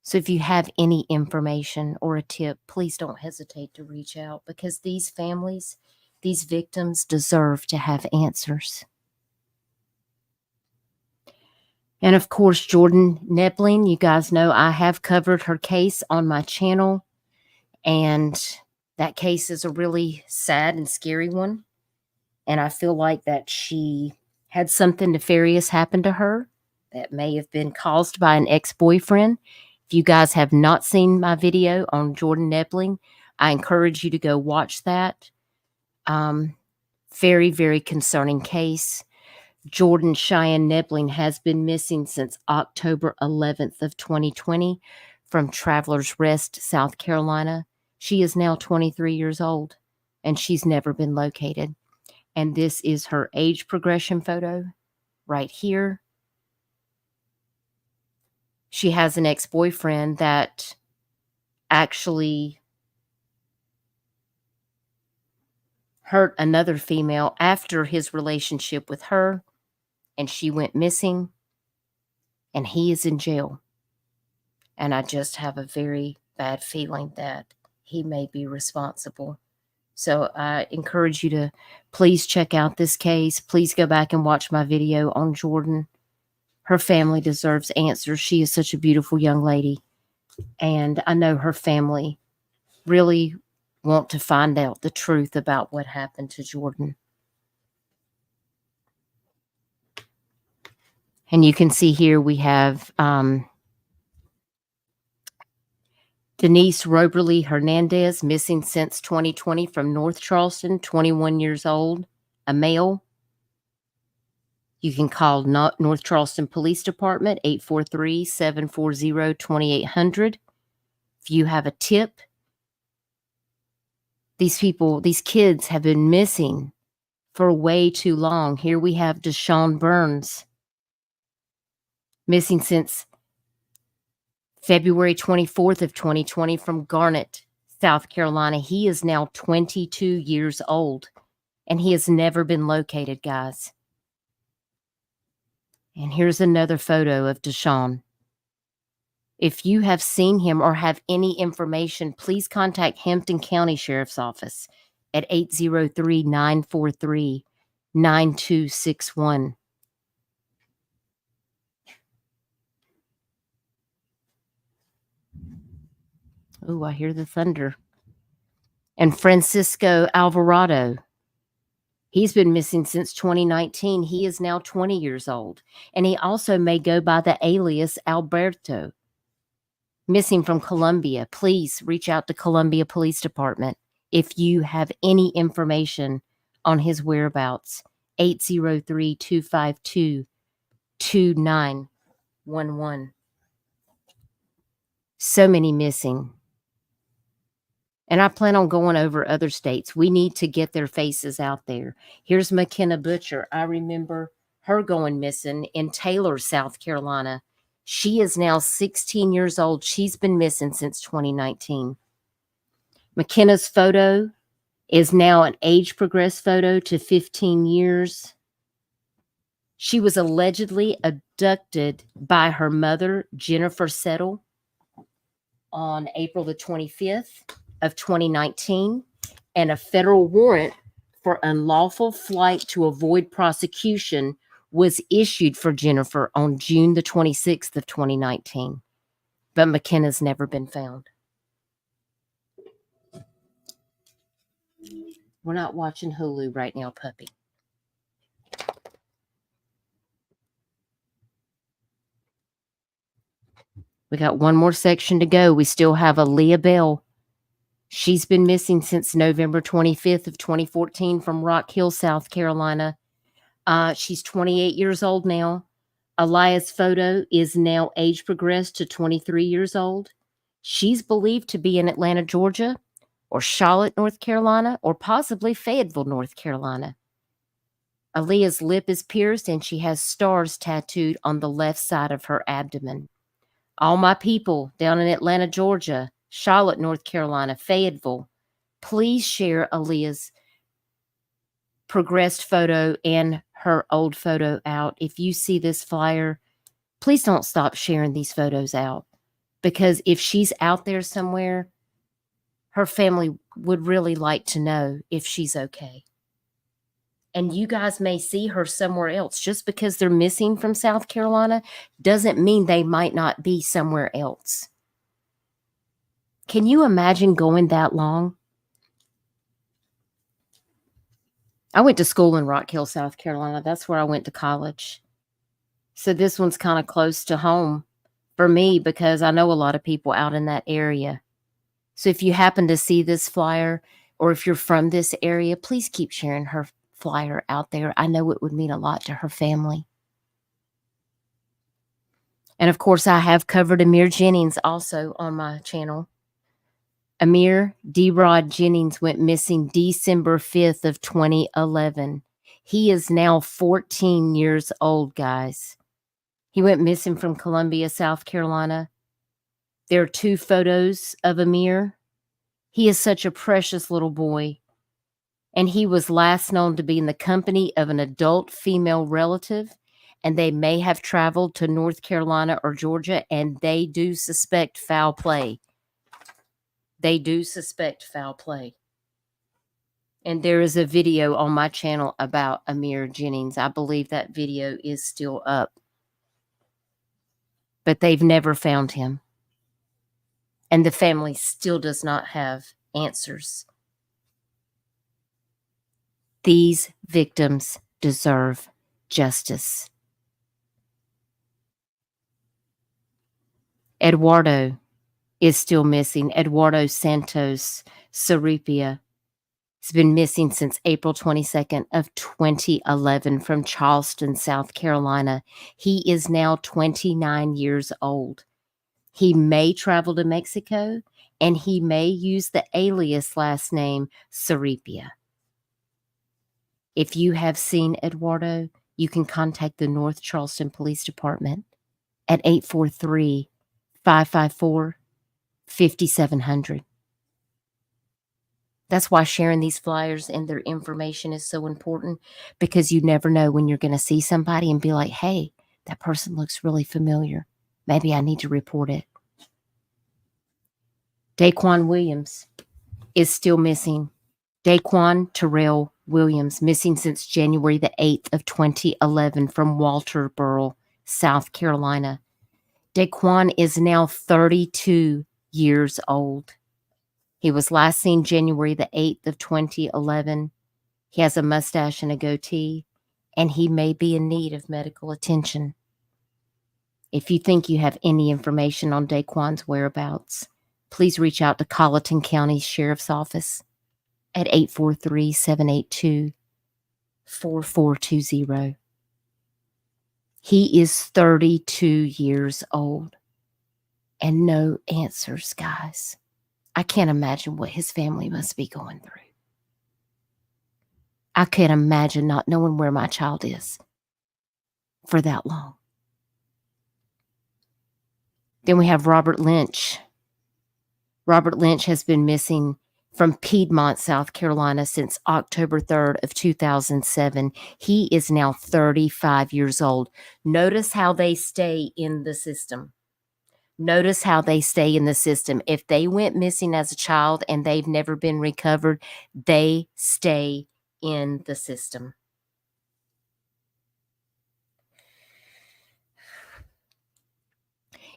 So if you have any information or a tip, please don't hesitate to reach out, because these families, these victims deserve to have answers. And of course, Jordan Nebling, you guys know I have covered her case on my channel. And that case is a really sad and scary one. And I feel like that she had something nefarious happen to her that may have been caused by an ex-boyfriend. If you guys have not seen my video on Jordan Nebling, I encourage you to go watch that. Very, very concerning case. Jordan Cheyenne Nebling has been missing since October 11th of 2020 from Travelers Rest, South Carolina. She is now 23 years old, and she's never been located. And this is her age progression photo right here. She has an ex-boyfriend that actually hurt another female after his relationship with her, and she went missing, and he is in jail. And I just have a very bad feeling that he may be responsible. So I encourage you to please check out this case. Please go back and watch my video on Jordan. Her family deserves answers. She is such a beautiful young lady. And I know her family really want to find out the truth about what happened to Jordan. And you can see here we have Denise Roberly Hernandez, missing since 2020 from North Charleston, 21 years old, a male. You can call North Charleston Police Department, 843-740-2800. If you have a tip, these kids have been missing for way too long. Here we have Deshaun Burns, missing since February 24th of 2020 from Garnett, South Carolina. He is now 22 years old, and he has never been located, guys. And here's another photo of Deshaun. If you have seen him or have any information, please contact Hampton County Sheriff's Office at 803-943-9261. Ooh, I hear the thunder. And Francisco Alvarado. He's been missing since 2019. He is now 20 years old. And he also may go by the alias Alberto. missing from Columbia. Please reach out to Columbia Police Department if you have any information on his whereabouts. 803-252-2911. So many missing. And I plan on going over other states. We need to get their faces out there. Here's McKenna Butcher. I remember her going missing in Taylor, South Carolina. She is now 16 years old. She's been missing since 2019. McKenna's photo is now an age-progressed photo to 15 years. She was allegedly abducted by her mother, Jennifer Settle, on April the 25th of 2019, and a federal warrant for unlawful flight to avoid prosecution was issued for Jennifer on June the 26th of 2019. But McKenna's never been found. We're not watching Hulu right now, puppy. We got one more section to go. We still have Aaliyah Bell. She's been missing since November 25th of 2014 from Rock Hill, South Carolina. She's 28 years old now. Aaliyah's photo is now age progressed to 23 years old. She's believed to be in Atlanta, Georgia, or Charlotte, North Carolina, or possibly Fayetteville, North Carolina. Aaliyah's lip is pierced and she has stars tattooed on the left side of her abdomen. All my people down in Atlanta, Georgia, Charlotte, North Carolina, Fayetteville, please share Aaliyah's progressed photo and her old photo out. If you see this flyer, please don't stop sharing these photos out, because if she's out there somewhere, her family would really like to know if she's okay. And you guys may see her somewhere else. Just because they're missing from South Carolina doesn't mean they might not be somewhere else. Can you imagine going that long? I went to school in Rock Hill, South Carolina. That's where I went to college. So this one's kind of close to home for me because I know a lot of people out in that area. So if you happen to see this flyer, or if you're from this area, please keep sharing her flyer out there. I know it would mean a lot to her family. And of course, I have covered Amir Jennings also on my channel. Amir D-Rod Jennings went missing December 5th of 2011. He is now 14 years old, guys. He went missing from Columbia, South Carolina. There are 2 photos of Amir. He is such a precious little boy. And he was last known to be in the company of an adult female relative, and they may have traveled to North Carolina or Georgia, and they do suspect foul play. They do suspect foul play. And there is a video on my channel about Amir Jennings. I believe that video is still up. But they've never found him. And the family still does not have answers. These victims deserve justice. Eduardo is still missing. Eduardo Santos Saripia has been missing since April 22nd of 2011 from Charleston, South Carolina. He is now 29 years old. He may travel to Mexico, and he may use the alias last name Saripia. If you have seen Eduardo, you can contact the North Charleston Police Department at 843-554-5700. That's why sharing these flyers and their information is so important, because you never know when you're going to see somebody and be like, hey, that person looks really familiar. Maybe I need to report it. Daquan Williams is still missing. Daquan Terrell Williams, missing since January the 8th of 2011 from Walterboro, South Carolina. Daquan is now 32 years old. He was last seen January the 8th of 2011. He has a mustache and a goatee, and he may be in need of medical attention. If you think you have any information on Daquan's whereabouts, please reach out to Colleton County Sheriff's Office at 843-782-4420. He is 32 years old and no answers, guys. I can't imagine what his family must be going through. I can't imagine not knowing where my child is for that long. Then we have Robert Lynch. Robert Lynch has been missing from Piedmont, South Carolina since October 3rd of 2007. He is now 35 years old. Notice how they stay in the system. Notice how they stay in the system. If they went missing as a child and they've never been recovered, they stay in the system.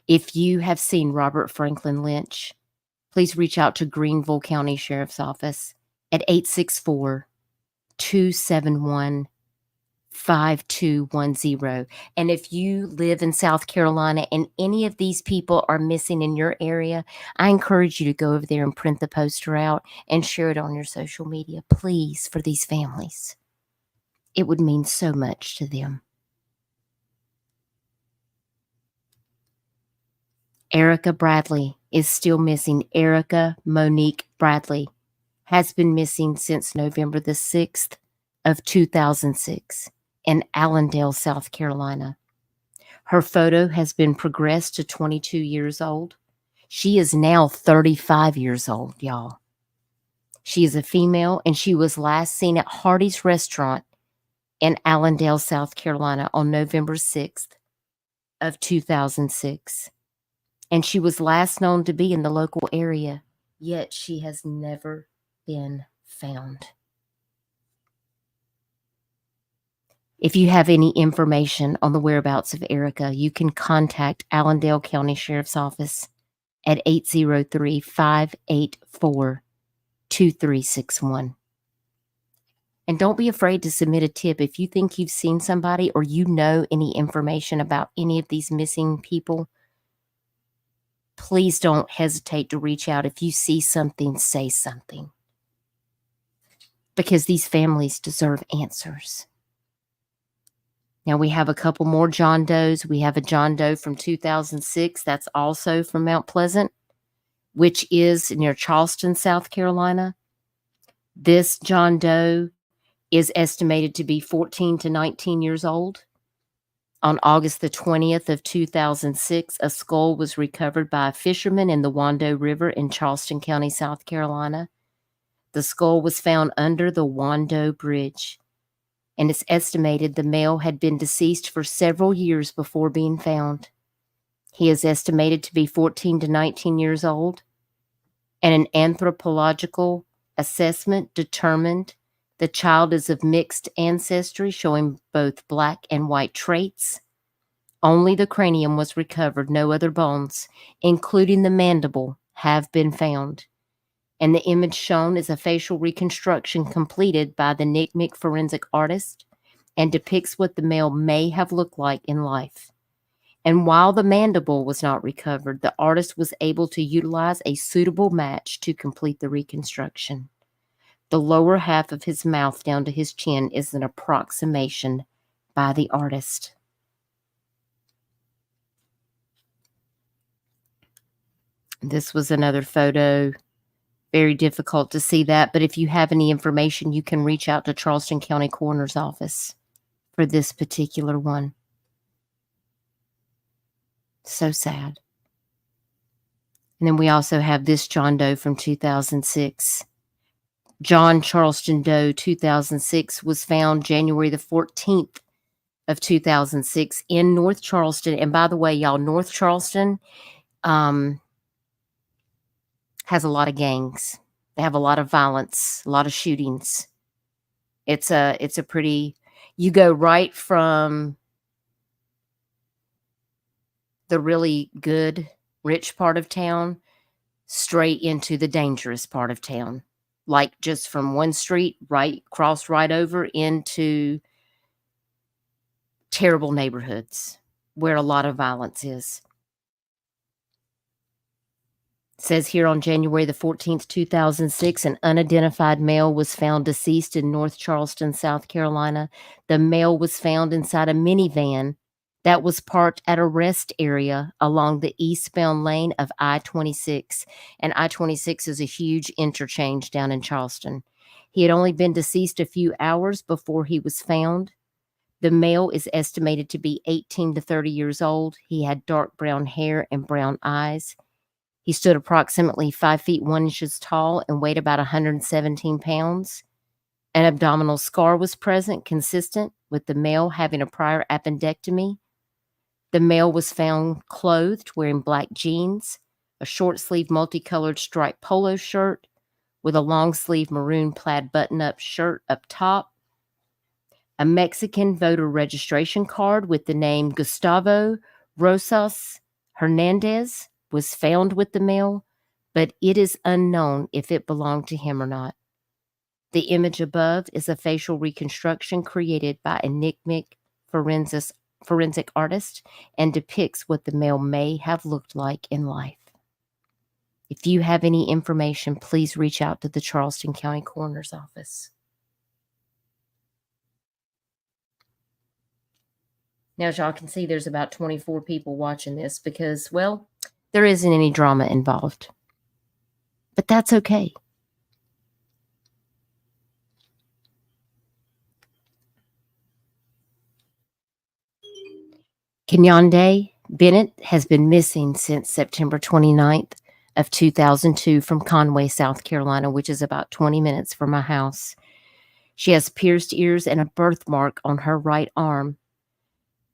If you have seen Robert Franklin Lynch, please reach out to Greenville County Sheriff's Office at 864-271-5210. And if you live in South Carolina and any of these people are missing in your area, I encourage you to go over there and print the poster out and share it on your social media, please, for these families. It would mean so much to them. Erica Bradley is still missing. Erica Monique Bradley has been missing since November the 6th of 2006 in Allendale, South Carolina. Her photo has been progressed to 22 years old. She is now 35 years old, y'all. She is a female, and she was last seen at Hardee's Restaurant in Allendale, South Carolina on November 6th of 2006. And she was last known to be in the local area, yet she has never been found. If you have any information on the whereabouts of Erica, you can contact Allendale County Sheriff's Office at 803-584-2361. And don't be afraid to submit a tip if you think you've seen somebody or you know any information about any of these missing people. Please don't hesitate to reach out. If you see something, say something. Because these families deserve answers. Now we have a couple more John Does. We have a John Doe from 2006. That's also from Mount Pleasant, which is near Charleston, South Carolina. This John Doe is estimated to be 14 to 19 years old. On August the 20th of 2006, a skull was recovered by a fisherman in the Wando River in Charleston County, South Carolina. The skull was found under the Wando Bridge, and it's estimated the male had been deceased for several years before being found. He is estimated to be 14 to 19 years old, and an anthropological assessment determined the child is of mixed ancestry, showing both black and white traits. Only the cranium was recovered. No other bones, including the mandible, have been found. And the image shown is a facial reconstruction completed by the NCMEC forensic artist and depicts what the male may have looked like in life. And while the mandible was not recovered, the artist was able to utilize a suitable match to complete the reconstruction. The lower half of his mouth down to his chin is an approximation by the artist. This was another photo. Very difficult to see that, but if you have any information, you can reach out to Charleston County Coroner's Office for this particular one. So sad. And then we also have this John Doe from 2006. John Charleston Doe 2006 was found January the 14th of 2006 in North Charleston. And by the way, y'all, North Charleston has a lot of gangs. They have a lot of violence, a lot of shootings. It's a pretty, you go right from the really good, rich part of town straight into the dangerous part of town. Like just from one street, cross right over into terrible neighborhoods. where a lot of violence is. It says here on January the 14th, 2006, an unidentified male was found deceased in North Charleston, South Carolina. The male was found inside a minivan that was parked at a rest area along the eastbound lane of I-26. And I-26 is a huge interchange down in Charleston. He had only been deceased a few hours before he was found. The male is estimated to be 18 to 30 years old. He had dark brown hair and brown eyes. He stood approximately 5 feet 1 inches tall and weighed about 117 pounds. An abdominal scar was present, consistent with the male having a prior appendectomy. The male was found clothed, wearing black jeans, a short-sleeved multicolored striped polo shirt with a long-sleeved maroon plaid button-up shirt up top, a Mexican voter registration card with the name Gustavo Rosas Hernandez was found with the male, but it is unknown if it belonged to him or not. The image above is a facial reconstruction created by a NCMEC forensic artist and depicts what the male may have looked like in life. If you have any information, please reach out to the Charleston County Coroner's Office. Now, as y'all can see, there's about 24 people watching this because, well, there isn't any drama involved. But that's okay. Kenyonde Bennett has been missing since September 29th of 2002 from Conway, South Carolina, which is about 20 minutes from my house. She has pierced ears and a birthmark on her right arm.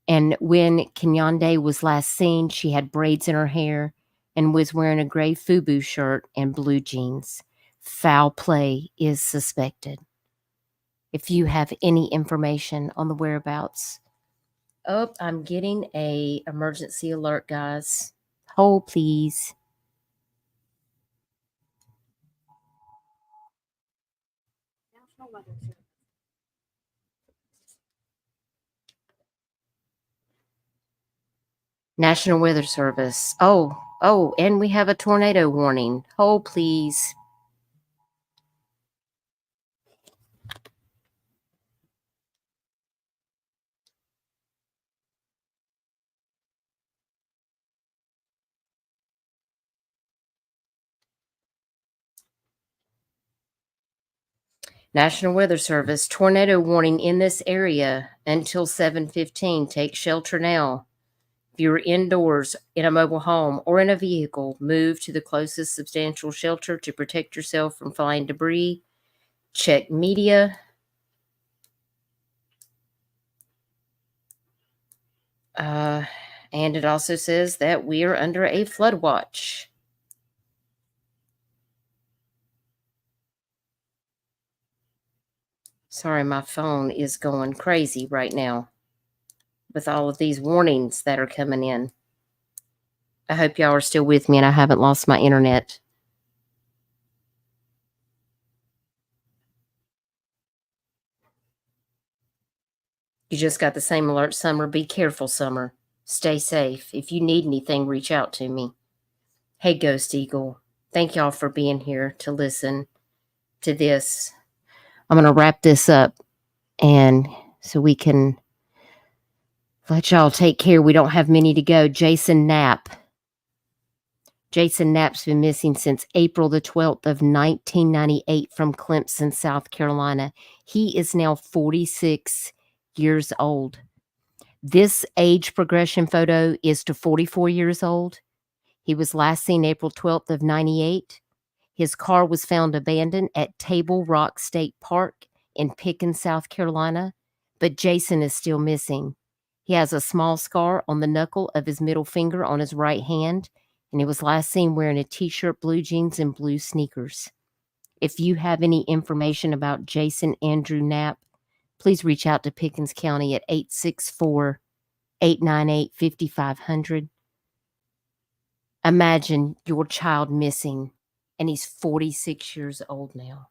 And when Kenyonde was last seen, she had braids in her hair and was wearing a gray FUBU shirt and blue jeans. Foul play is suspected. If you have any information on the whereabouts. Oh, I'm getting a emergency alert, guys. Hold, please. National Weather Service. Oh, and we have a tornado warning. Hold, please. National Weather Service, tornado warning in this area until 7:15. Take shelter now. If you're indoors, in a mobile home, or in a vehicle, move to the closest substantial shelter to protect yourself from flying debris. Check media. And it also says that we are under a flood watch. Sorry, my phone is going crazy right now with all of these warnings that are coming in. I hope y'all are still with me and I haven't lost my internet. You just got the same alert, Summer. Be careful, Summer. Stay safe. If you need anything, reach out to me. Hey, Ghost Eagle. Thank y'all for being here to listen to this. I'm going to wrap this up and so we can let y'all take care. We don't have many to go. Jason Knapp. Jason Knapp's been missing since April the 12th of 1998 from Clemson, South Carolina. He is now 46 years old. This age progression photo is to 44 years old. He was last seen April 12th of 98. His car was found abandoned at Table Rock State Park in Pickens, South Carolina, but Jason is still missing. He has a small scar on the knuckle of his middle finger on his right hand, and he was last seen wearing a t-shirt, blue jeans, and blue sneakers. If you have any information about Jason Andrew Knapp, please reach out to Pickens County at 864-898-5500. Imagine your child missing, and he's 46 years old now.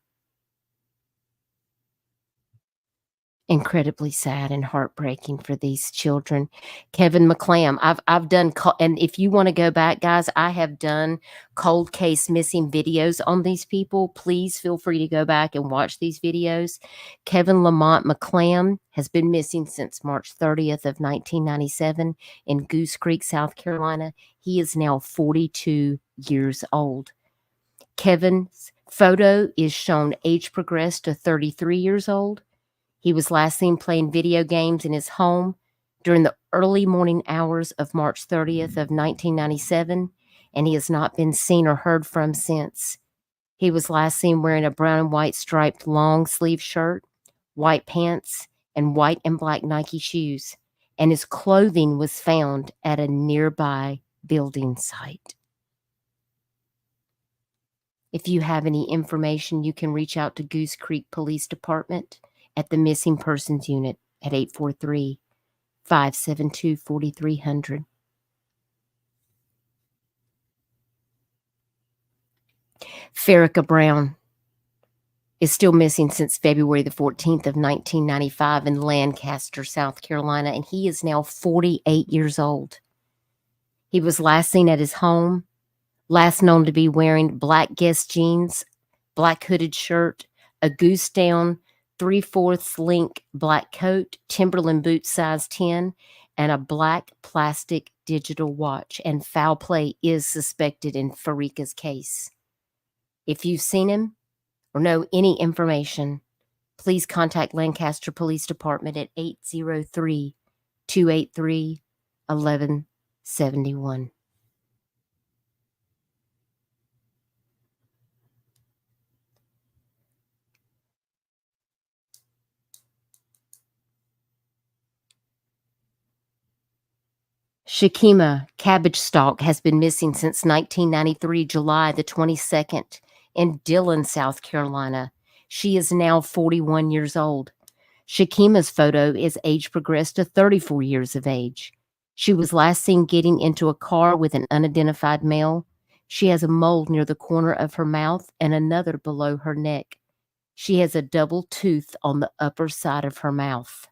Incredibly sad and heartbreaking for these children. Kevin McClam, I've done and if you want to go back, guys, I have done cold case missing videos on these people. Please feel free to go back and watch these videos. Kevin Lamont McClam has been missing since March 30th of 1997 in Goose Creek, South Carolina. He is now 42 years old. Kevin's photo is shown age progressed to 33 years old. He was last seen playing video games in his home during the early morning hours of March 30th of 1997, and he has not been seen or heard from since. He was last seen wearing a brown and white striped long sleeve shirt, white pants, and white and black Nike shoes, and his clothing was found at a nearby building site. If you have any information, you can reach out to Goose Creek Police Department at the Missing Persons Unit at 843-572-4300. Farrakha Brown is still missing since February the 14th of 1995 in Lancaster, South Carolina, and he is now 48 years old. He was last seen at his home, last known to be wearing black Guess jeans, black hooded shirt, a goose down 3/4 length black coat, Timberland boots size 10, and a black plastic digital watch. And foul play is suspected in Farrakha's case. If you've seen him or know any information, please contact Lancaster Police Department at 803-283-1171. Shakima Cabbage Stalk has been missing since 1993, July the 22nd, in Dillon, South Carolina. She is now 41 years old. Shakima's photo is age progressed to 34 years of age. She was last seen getting into a car with an unidentified male. She has a mole near the corner of her mouth and another below her neck. She has a double tooth on the upper side of her mouth.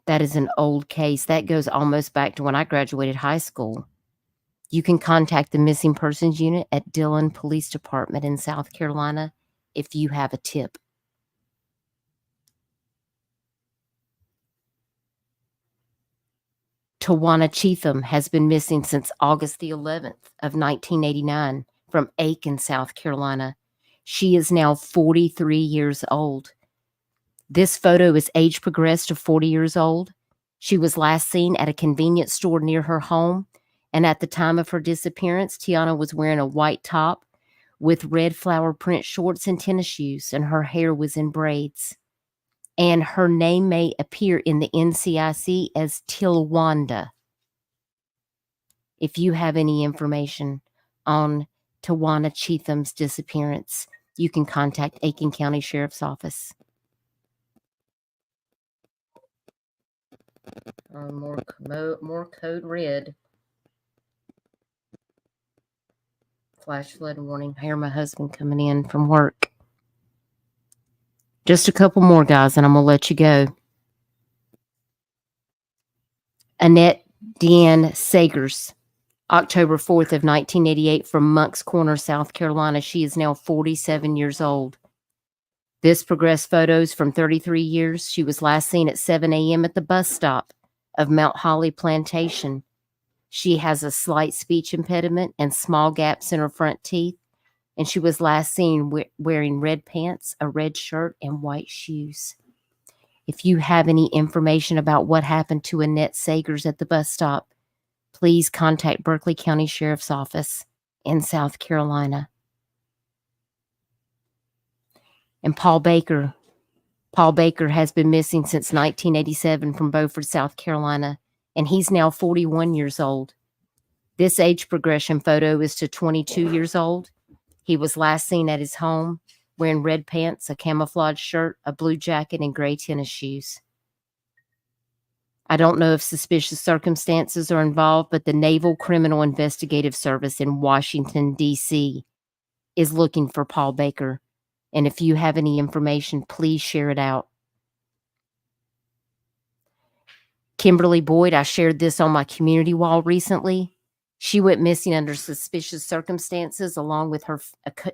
That is an old case. That goes almost back to when I graduated high school. You can contact the Missing Persons Unit at Dillon Police Department in South Carolina if you have a tip. Tawana Cheatham has been missing since August the 11th of 1989 from Aiken, South Carolina. She is now 43 years old. This photo is age progressed to 40 years old. She was last seen at a convenience store near her home, and at the time of her disappearance, Tiana was wearing a white top with red flower print shorts and tennis shoes, and her hair was in braids. And her name may appear in the NCIC as Tilwanda. If you have any information on Tawana Cheatham's disappearance, you can contact Aiken County Sheriff's Office. More code red. Flash flood warning. I hear my husband coming in from work. Just a couple more, guys, and I'm going to let you go. Annette Deanne Sagers, October 4th of 1988 from Moncks Corner, South Carolina. She is now 47 years old. This progressed photos from 33 years. She was last seen at 7 a.m. at the bus stop of Mount Holly Plantation. She has a slight speech impediment and small gaps in her front teeth, and she was last seen wearing red pants, a red shirt, and white shoes. If you have any information about what happened to Annette Sagers at the bus stop, please contact Berkeley County Sheriff's Office in South Carolina. And Paul Baker. Paul Baker has been missing since 1987 from Beaufort, South Carolina, and he's now 41 years old. This age progression photo is to 22 years old. He was last seen at his home wearing red pants, a camouflage shirt, a blue jacket, and gray tennis shoes. I don't know if suspicious circumstances are involved, but the Naval Criminal Investigative Service in Washington, D.C. is looking for Paul Baker. And if you have any information, please share it out. Kimberly Boyd, I shared this on my community wall recently. She went missing under suspicious circumstances along with her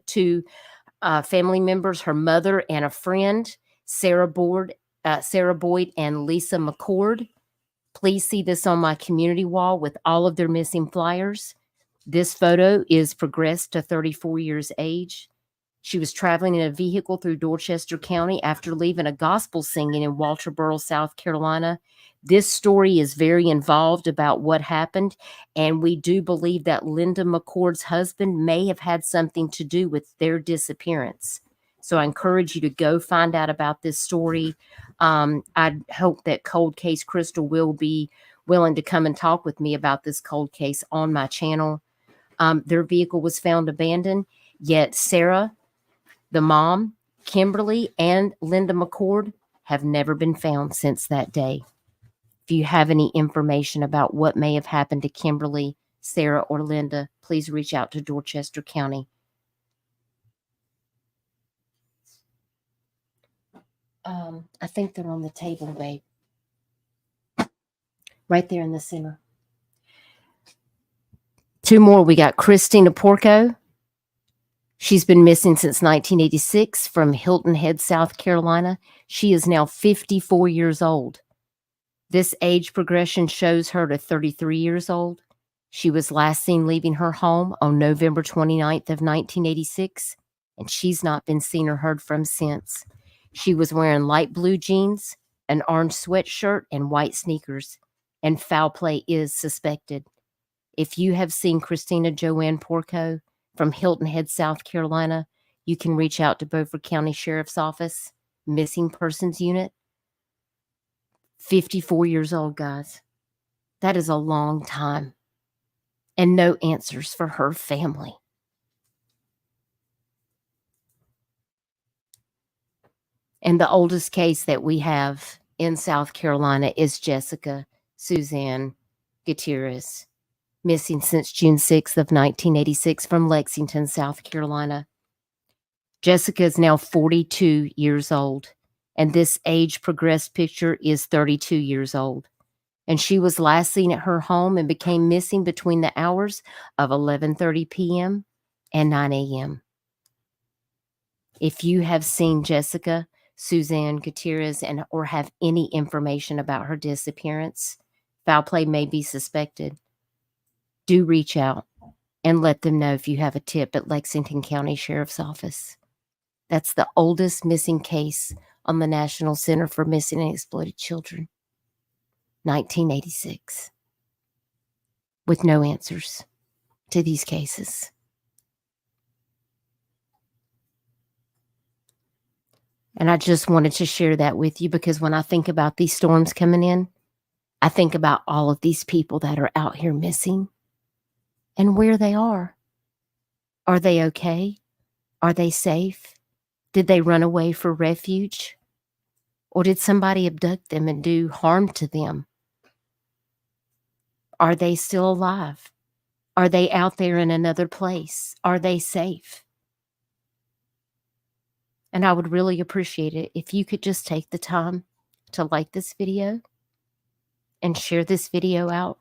two family members, her mother and a friend, Sarah Boyd and Lisa McCord. Please see this on my community wall with all of their missing flyers. This photo is progressed to 34 years age. She was traveling in a vehicle through Dorchester County after leaving a gospel singing in Walterboro, South Carolina. This story is very involved about what happened, and we do believe that Linda McCord's husband may have had something to do with their disappearance. So I encourage you to go find out about this story. I hope that Cold Case Crystal will be willing to come and talk with me about this cold case on my channel. Their vehicle was found abandoned, yet Sarah, the mom, Kimberly, and Linda McCord have never been found since that day. If you have any information about what may have happened to Kimberly, Sarah, or Linda, please reach out to Dorchester County. I think they're on the table, babe. Right there in the center. Two more. We got Christina Porco. She's been missing since 1986 from Hilton Head, South Carolina. She is now 54 years old. This age progression shows her to 33 years old. She was last seen leaving her home on November 29th of 1986, and she's not been seen or heard from since. She was wearing light blue jeans, an orange sweatshirt, and white sneakers, and foul play is suspected. If you have seen Christina Joanne Porco from Hilton Head, South Carolina, you can reach out to Beaufort County Sheriff's Office, Missing Persons Unit. 54 years old, guys. That is a long time. And no answers for her family. And the oldest case that we have in South Carolina is Jessica Suzanne Gutierrez, missing since June 6th of 1986 from Lexington, South Carolina. Jessica is now 42 years old, and this age progressed picture is 32 years old. And she was last seen at her home and became missing between the hours of 11:30 p.m. and 9 a.m. If you have seen Jessica Suzanne Gutierrez or have any information about her disappearance, foul play may be suspected. Do reach out and let them know if you have a tip at Lexington County Sheriff's Office. That's the oldest missing case on the National Center for Missing and Exploited Children, 1986, with no answers to these cases. And I just wanted to share that with you because when I think about these storms coming in, I think about all of these people that are out here missing and where they are. Are they okay? Are they safe? Did they run away for refuge? Or did somebody abduct them and do harm to them? Are they still alive? Are they out there in another place? Are they safe? And I would really appreciate it if you could just take the time to like this video and share this video out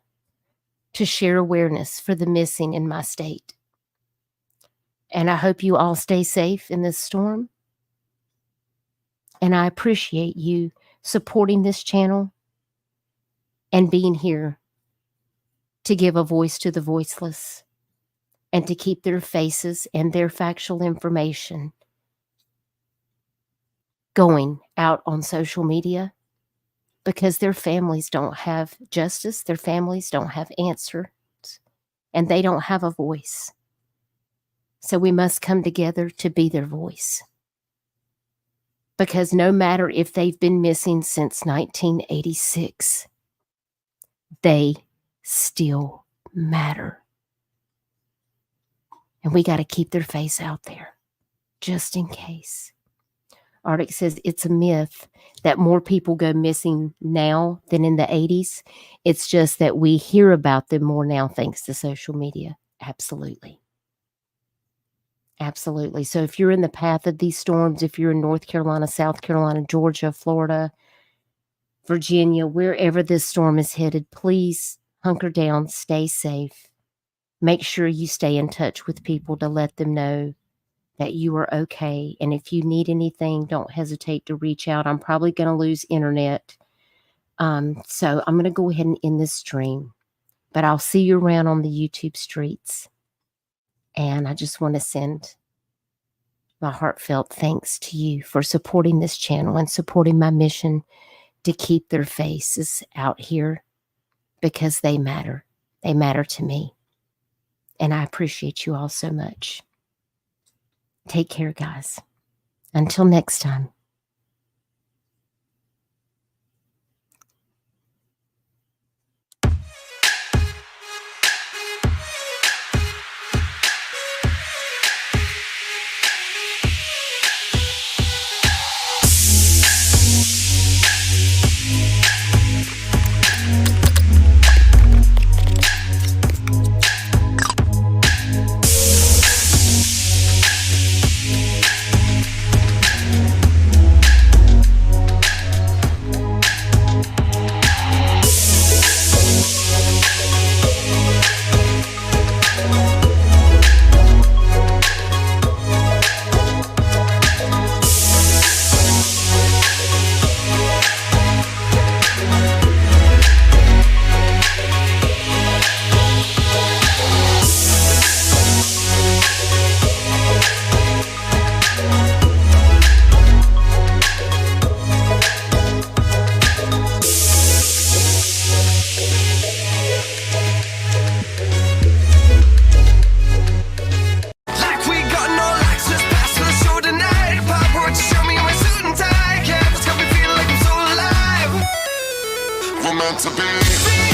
to share awareness for the missing in my state. And I hope you all stay safe in this storm. And I appreciate you supporting this channel and being here to give a voice to the voiceless and to keep their faces and their factual information going out on social media, because their families don't have justice, their families don't have answers, and they don't have a voice. So we must come together to be their voice. Because no matter if they've been missing since 1986, they still matter. And we got to keep their face out there, just in case. Arctic says it's a myth that more people go missing now than in the 80s. It's just that we hear about them more now thanks to social media. Absolutely. Absolutely. So if you're in the path of these storms, if you're in North Carolina, South Carolina, Georgia, Florida, Virginia, wherever this storm is headed, please hunker down, stay safe. Make sure you stay in touch with people to let them know that you are okay. And if you need anything, don't hesitate to reach out. I'm probably going to lose internet. So I'm going to go ahead and end this stream, but I'll see you around on the YouTube streets. And I just want to send my heartfelt thanks to you for supporting this channel and supporting my mission to keep their faces out here, because they matter. They matter to me. And I appreciate you all so much. Take care, guys. Until next time. Meant to be.